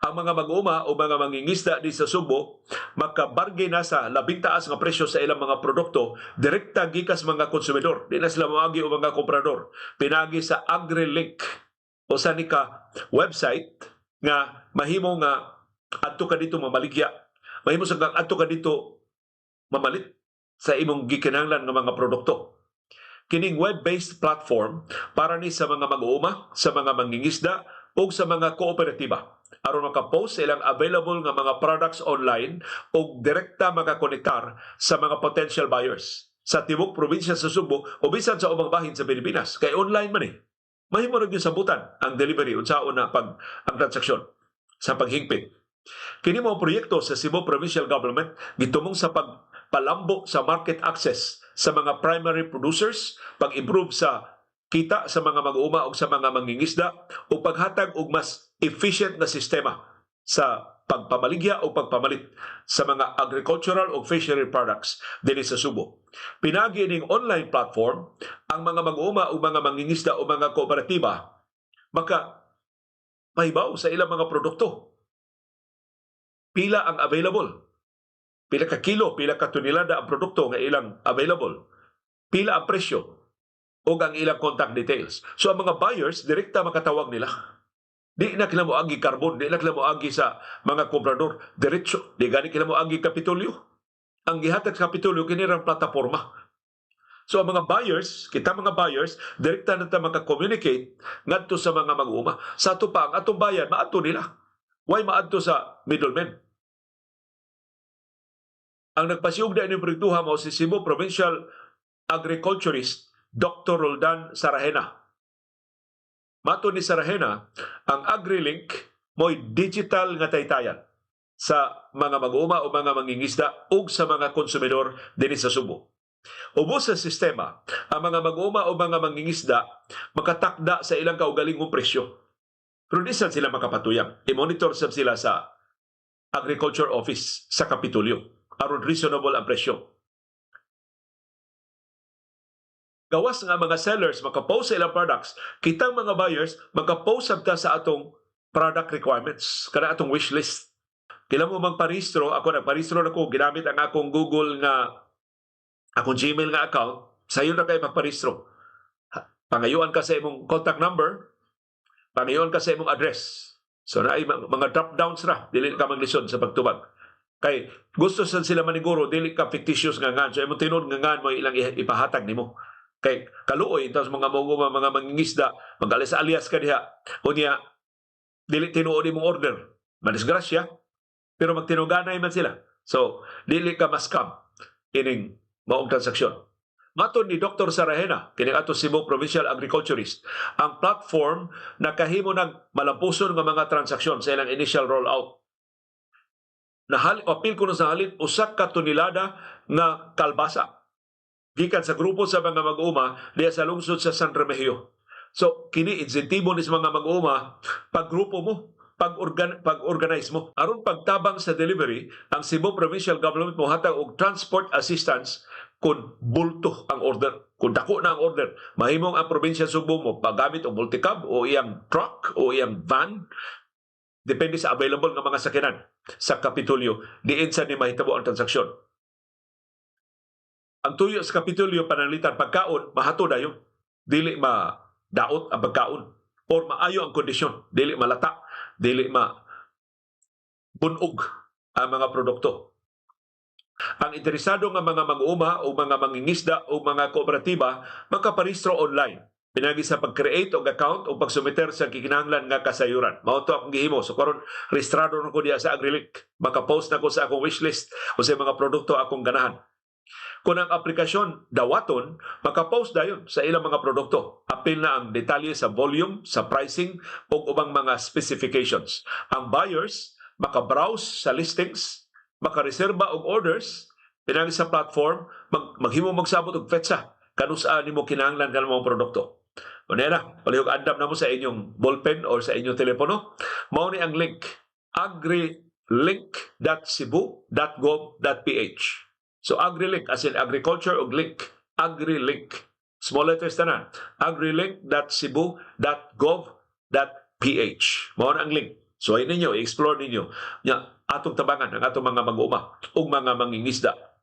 Ang mga mag-uuma o mga mangingisda di sa Subo makabargay na sa labing taas nga presyo sa ilang mga produkto direkta gikas mga konsumidor. Di na sila moagi o mga komprador. Pinagi sa AgriLink o sa nika website nga mahimo nga adto ka dito mamaligya. Mahimo sa adto ka dito mamalit sa imong gikinahanglan nga mga produkto. Kining web-based platform para ni sa mga mag-uuma, sa mga mangingisda o sa mga kooperatiba aron maka-post sa ilang available nga mga products online o direkta makakonektar sa mga potential buyers sa tibok probinsya sa Subo o bisan sa ubang bahin sa Pilipinas. Kay online man eh. Mahimo rin yung sabutan ang delivery unsaon na ang transaksyon sa paghingpit. Kini mo proyekto sa Cebu Provincial Government gitumong sa pagpalambo sa market access sa mga primary producers, pag-improve sa kita sa mga mag-uuma o sa mga mangingisda o paghatag og mas efficient na sistema sa pagpamaligya o pagpamalit sa mga agricultural o fishery products dinhi sa Subo. Pinagi ning online platform ang mga mag-uuma o mga mangingisda o mga kooperatiba maka mahibaw sa ilang mga produkto. Pila ang available? Pila ka kilo, pila ka tonelada ang produkto nga ilang available? Pila ang presyo? O ang ilang contact details. So ang mga buyers, direkta makatawag nila. Di na kila mo agi carbon, di na kila mo agi sa mga komprador. Diretso, di gani kila mo agi Kapitolyo. Ang gihatag sa Kapitolyo, kinirang plataforma. So ang mga buyers, kita mga buyers, direkta na maka-communicate ngadto sa mga mag-uuma. Sa ato pa, ang atong bayan, maato nila. Why maadto sa middlemen? Ang nagpasiyog na inyong proyektuha mo si Cebu Provincial Agriculturist Dr. Roldan Sarahena. Mato ni Sarahena, ang AgriLink mo'y digital nga taytayan sa mga mag-uuma o mga mangingisda ug sa mga konsumidor dinhi sa Subo. Ubos sa sistema, ang mga mag-uuma o mga mangingisda makatakda sa ilang kaugalingong presyo. Pero di sila makapatuyang. I-monitor sila sa Agriculture Office sa Kapitolyo. Aron reasonable ang presyo. Gawas nga mga sellers makapost sa ilang products, kitang mga buyers makapost sabta sa atong product requirements, kana atong wish list. Kailan mo magparehistro, ako nagparehistro na ko, ginamit ang akong Google nga, akong Gmail nga account, sayo na kayo magparehistro. Pangayuan ka sa imong contact number, pangayuan ka sa imong address. So na ay mga drop-downs na, dili ka maglisod sa pagtubag. Kay gusto sila maniguro, dili ka fictitious nga ngan. So imong tinod nga ngan mo ilang ipahatag nimo. Kay kaluoy tapos mga mga mangingisda mag-alias ka diha unya dili tinuod imong order madisgrasya pero magtinuganay man sila so dili ka maskam ining maong transaksyon. Maton ni Dr. Sarahena kini ato Cebu Provincial Agriculturist ang platform nakahimo ng malampuson nga mga transaksyon sa ilang initial rollout. Apil ko na sa halin usa ka tonelada nga kalbasa gikan sa grupo sa mga mag-uuma diya sa lungsod sa San Remigio. So, kini insentibo ni sa mga mag-uuma, paggrupo mo, pag-organize mo. Aron pagtabang sa delivery, ang Cebu Provincial Government mo hatag og transport assistance kung bulto ang order. Kung dako na ang order, mahimong ang probinsya Subo mo paggamit og multicab o iyang truck o iyang van. Depende sa available nga mga sakyanan sa Kapitolyo. Diin sa ni mahitabo ang transaksyon. Ang tuyo sa Kapitolyo pananglitan pagkaon, mahato dayon. Dili daot ang pagkaon. Or maayo ang kondisyon. Dili malata. Dili bunog ang mga produkto. Ang interesado nga mga mag-uuma o mga mangingisda o mga kooperatiba makaparehistro online. Pinagi sa pag-create og account o pagsumiter sa kikinahanglan nga kasayuran. Mao to akong gihimo. So karon rehistrado na ko diya sa AgriLink. Makapost na ko sa akong wishlist o sa mga produkto akong ganahan. Kung ang aplikasyon dawaton, makapost dayon sa ilang mga produkto. Apil na ang detalye sa volume, sa pricing, o ubang mga specifications. Ang buyers, makabrowse sa listings, makareserba og orders, pinagi sa platform, maghimo magsabot og petsa, kanusaan nimo kinahanglan ng mga produkto. O na, palihog andam na mo sa inyong ballpen o sa inyong telepono. Mao ni ang link, agrilink.cebu.gov.ph. So AgriLink as in agriculture o link, AgriLink. Small letters tanan. agrilink.cebu.gov.ph. Mao na ang link So ay ninyo, i-explore ninyo. Nya, atong tabangan ang atong mga mag-uuma o mga mangingisda